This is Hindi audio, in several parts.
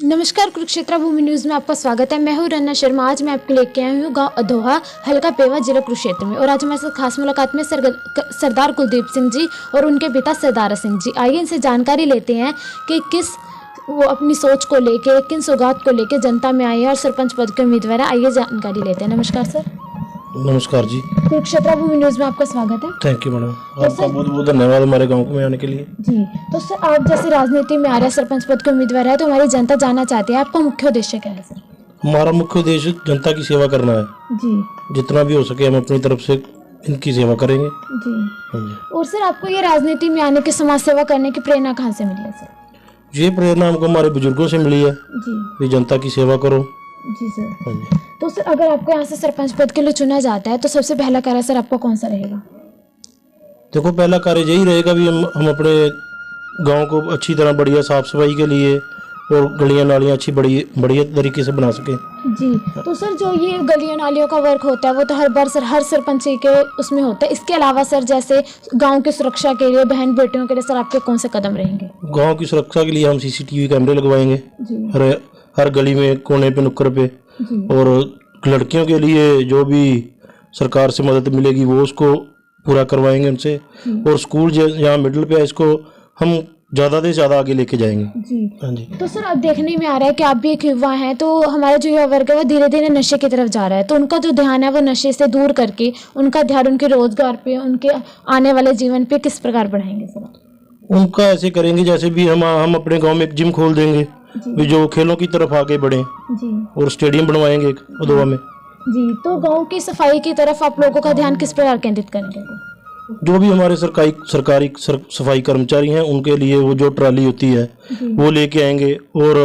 नमस्कार, कुरुक्षेत्र भूमि न्यूज़ में आपका स्वागत है। मैं हूं रन्ना शर्मा। आज मैं आपको लेके आई हूं गांव अधोहा, हल्का पेवा, जिला कुरुक्षेत्र में। और आज हमारे साथ खास मुलाकात में सरदार कुलदीप सिंह जी और उनके पिता सरदारा सिंह जी। आइए इनसे जानकारी लेते हैं कि वो अपनी सोच को लेके, किन सौगात को लेके जनता में आए हैं और सरपंच पद के उम्मीदवार है। आइए जानकारी लेते हैं। नमस्कार सर। नमस्कार जी। कुरुक्षेत्र भूमि न्यूज़ में आपका स्वागत है। थैंक यू मैडम, आपका बहुत बहुत धन्यवाद हमारे गांव में आने के लिए। जी, तो सर आप जैसे राजनीति में आ रहे हैं, सरपंच पद के उम्मीदवार है, तो हमारी जनता जानना चाहती है आपका मुख्य उद्देश्य क्या है सर? हमारा मुख्य उद्देश्य जनता की सेवा करना है जी। जितना भी हो सके हम अपनी तरफ से इनकी सेवा करेंगे जी। हाँ जी। और सर आपको ये राजनीति में आने की, समाज सेवा करने की प्रेरणा कहाँ से मिली है सर? ये प्रेरणा हमको हमारे बुजुर्गों से मिली है जी। कि जनता की सेवा करो। जी सर। हाँ जी। तो सर अगर आपको यहाँ से सरपंच पद के लिए चुना जाता है तो सबसे पहला कार्य सर आपका कौन सा रहेगा? देखो, पहला कार्य यही रहेगा भी हम अपने गांव को अच्छी तरह बढ़िया साफ सफाई के लिए और गलियां नालियां अच्छी बढ़िया तरीके से बना सके। जी। तो सर जो ये गलियों नालियों का वर्क होता है वो तो हर बार सर हर सरपंच के उसमें होता है। इसके अलावा सर जैसे गांव की सुरक्षा के लिए, बहन बेटियों के लिए सर आपके कौन से कदम रहेंगे? गांव की सुरक्षा के लिए हम CCTV कैमरे लगवाएंगे हर गली में, कोने पे, नुक्कड़ पे। और लड़कियों के लिए जो भी सरकार से मदद मिलेगी वो उसको पूरा करवाएंगे उनसे। और स्कूल जहाँ मिडिल पे है इसको हम ज़्यादा से ज़्यादा आगे लेके जाएंगे। जी। हाँ जी। तो सर अब देखने में आ रहा है कि आप भी एक युवा हैं, तो हमारा जो युवा वर्ग है वो धीरे धीरे नशे की तरफ जा रहा है। तो उनका जो ध्यान है वो नशे से दूर करके उनका ध्यान उनके रोजगार पे, उनके आने वाले जीवन पे किस प्रकार बढ़ाएंगे सर? उनका ऐसे करेंगे जैसे भी हम अपने गांव में एक जिम खोल देंगे भी जो खेलों की तरफ आगे बढ़े। जी। और स्टेडियम बनवाएंगे एक अधोवा में। जी। तो गांव की सफाई की तरफ आप लोगों का ध्यान किस प्रकार केंद्रित करेंगे? जो भी हमारे सरकारी सफाई कर्मचारी हैं उनके लिए वो जो ट्राली होती है वो लेके आएंगे। और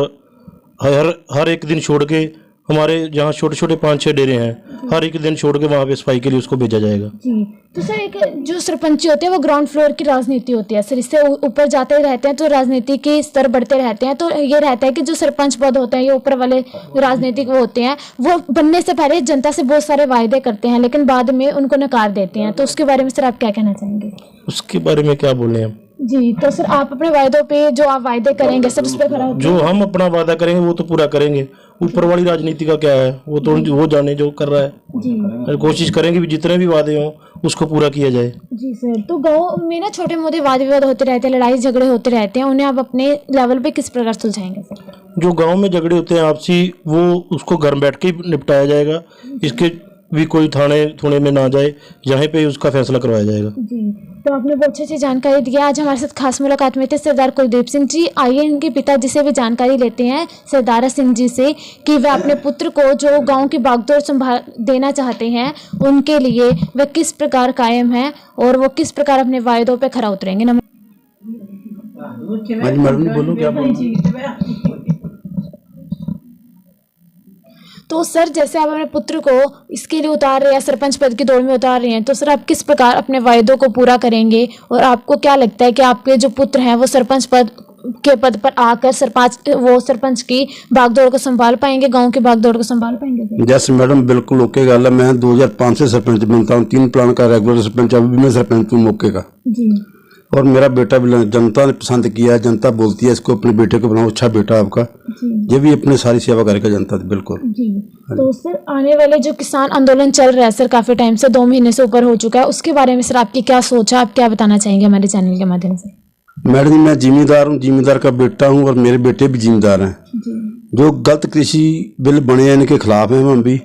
हर एक दिन छोड़ के हमारे जहाँ छोटे छोटे 5-6 डेरे हैं, हर एक दिन छोड़ के वहाँ पे सफाई के लिए उसको भेजा जाएगा। जी। तो सर एक जो सरपंच होते हैं वो ग्राउंड फ्लोर की राजनीति होती है सर, इससे ऊपर जाते रहते हैं तो राजनीति के स्तर बढ़ते रहते हैं। तो ये रहता है कि जो सरपंच पद होते हैं ये ऊपर वाले राजनीतिक वो होते हैं, वो बनने से पहले जनता से बहुत सारे वायदे करते हैं लेकिन बाद में उनको नकार देते हैं। तो उसके बारे में सर आप क्या कहना चाहेंगे? उसके बारे में क्या बोले हम? जी। तो सर आप अपने वायदों पे जो आप वायदे करेंगे सर उस पर खरा जो हम अपना वादा करेंगे वो तो पूरा करेंगे। ऊपर वाली राजनीति का क्या है वो तो वो जाने जो कर रहा है। जी। कोशिश करेंगे भी जितने भी वादे हों उसको पूरा किया जाए। जी सर। तो गाँव में ना छोटे मोटे वाद विवाद होते रहते हैं, लड़ाई झगड़े होते रहते हैं, उन्हें आप अपने लेवल पे किस प्रकार सुलझाएंगे सर? जो गाँव में झगड़े होते हैं आपसी, वो उसको घर बैठ के ही निपटाया जाएगा। इसके भी कोई थाने में ना जाए, यहाँ पे उसका फैसला करवाया जाएगा। जी। तो आपने बहुत अच्छी जानकारी दी। आज हमारे साथ खास मुलाकात में थे सरदार कुलदीप सिंह जी। आइए इनके पिताजी से भी जानकारी लेते हैं, सरदारा सिंह जी से, कि वे अपने पुत्र को जो गांव की बागडोर संभाल देना चाहते हैं उनके लिए वे किस प्रकार कायम हैं और वो किस प्रकार अपने वायदों पर खरा उतरेंगे। बोलो क्या तो सर जैसे आप अपने पुत्र को इसके लिए उतार रहे हैं, सरपंच पद की दौड़ में उतार रहे हैं, तो सर आप किस प्रकार अपने वायदों को पूरा करेंगे? और आपको क्या लगता है कि आपके जो पुत्र हैं वो सरपंच पद के पद पर आकर सरपंच की बागडोर को संभाल पाएंगे, गांव की बागडोर को संभाल पाएंगे? जैसे मैडम बिल्कुल ओके गल है। मैं 2005 से सरपंच बनता हूँ, 3 प्लान का रेगुलर सरपंच, अभी भी मैं सरपंच हूँ मौके का। जी। और मेरा बेटा भी जनता ने पसंद किया है, जनता बोलती है इसको अपने बेटे को बनाओ, अच्छा बेटा आपका। ये भी अपनी सारी सेवा करेगा जनता बिल्कुल। जी। तो सर आने वाले जो किसान आंदोलन चल रहा है सर, काफी टाइम से 2 महीने से ऊपर हो चुका है, उसके बारे में सर आपकी क्या सोच है? आप क्या बताना चाहेंगे हमारे चैनल के माध्यम से? मैडम मैं जिम्मेदार हूँ, जिम्मेदार का बेटा हूँ और मेरे बेटे भी जिम्मेदार हैं। जो गलत कृषि बिल बने हैं इनके खिलाफ हैं हम भी।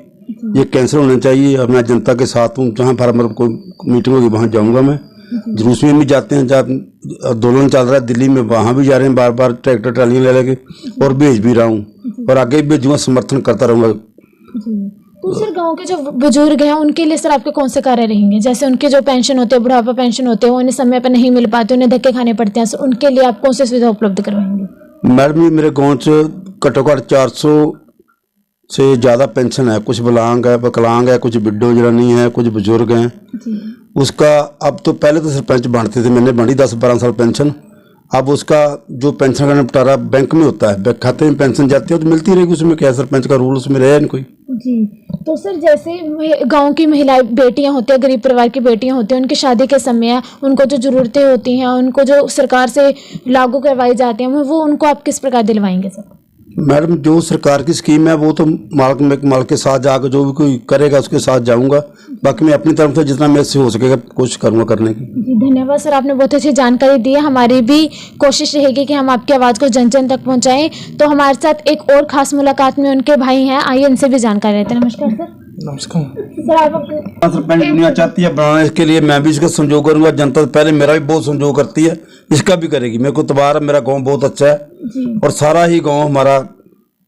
ये कैंसिल होने चाहिए और मैं जनता के साथ हूँ। जहाँ फार्मर को मीटिंग होगी वहाँ जाऊँगा मैं। जुलूस में भी जाते हैं, जब आंदोलन चल रहा है दिल्ली में वहाँ भी जा रहे हैं, बार बार ट्रैक्टर ट्रालियाँ ले लेके, और भेज भी रहा हूँ और आगे भी भेजूँगा, समर्थन करता रहूँगा। तो सर गांव के जो बुजुर्ग हैं उनके लिए सर आपके कौन से कार्य रहेंगे? जैसे उनके जो पेंशन होते हैं, बुढ़ापा पेंशन होते हैं, उन्हें समय पर नहीं मिल पाते, उन्हें धक्के खाने पड़ते हैं, उनके लिए आप कौन सी सुविधा उपलब्ध करवाएंगे? मैडम मेरे गाँव से घट्टो घट्ट 400 से ज़्यादा पेंशन है। कुछ विकलांग है, कुछ बिड्डो जरानी है, कुछ बुजुर्ग हैं। उसका अब तो पहले तो सरपंच बांटते थे, मैंने बांटी 10-12 साल पेंशन। अब उसका जो पेंशन का निपटारा बैंक में होता है, बैंक खाते में पेंशन जाती है तो मिलती रहेगी। उसमें क्या सरपंच का रूल उसमें रहा नहीं कोई। जी। तो सर जैसे गांव की महिलाएं, बेटियां होती हैं, गरीब परिवार की बेटियां होती हैं, उनकी शादी के समय उनको जो ज़रूरतें होती हैं, उनको जो सरकार से लागू करवाई जाती हैं, वो उनको आप किस प्रकार दिलवाएंगे सर? मैडम जो सरकार की स्कीम है वो तो मालिक के साथ जाकर जो भी कोई करेगा उसके साथ जाऊंगा। बाकी मैं अपनी तरफ से जितना मेरे से हो सकेगा कोशिश करूंगा करने की। जी धन्यवाद सर, आपने बहुत अच्छी जानकारी दी है। हमारी भी कोशिश रहेगी कि हम आपकी आवाज़ को जन जन तक पहुंचाएं। तो हमारे साथ एक और खास मुलाकात में उनके भाई हैं, आइए इनसे भी जानकारी लेते हैं। नमस्कार सर। नमस्कार सर आप सरपंच दुनिया चाहती है बनाने, इसके लिए मैं भी इसका सहयोग करूंगा। जनता तो पहले मेरा भी बहुत सहयोग करती है, इसका भी करेगी। मेरे को तबार है, मेरा गांव बहुत अच्छा है और सारा ही गांव हमारा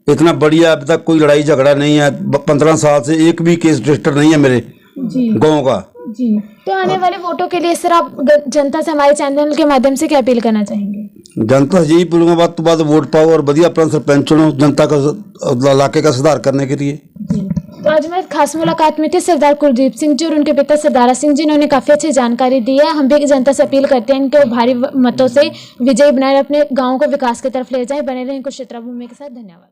इतना बढ़िया, अभी तक कोई लड़ाई झगड़ा नहीं है। 15 साल से एक भी केस रजिस्टर नहीं है मेरे गांव का। जी, तो आने वाले वोटों के लिए सर आप जनता से हमारे चैनल के माध्यम से क्या अपील करना चाहेंगे? जनता से यही बोलूंगा बात तो बात वोट पाओ और बढ़िया अपना सरपंच चुनो जनता का इलाके का सुधार करने के लिए। तो आज मैं खास मुलाकात में थे सरदार कुलदीप सिंह जी और उनके पिता सरदारा सिंह जी। इन्होंने काफ़ी अच्छी जानकारी दी है। हम भी जनता से अपील करते हैं इनके भारी मतों से विजयी बनाए अपने गाँव को विकास की तरफ ले जाए। बने रहें कुरुक्षेत्र भूमि के साथ। धन्यवाद।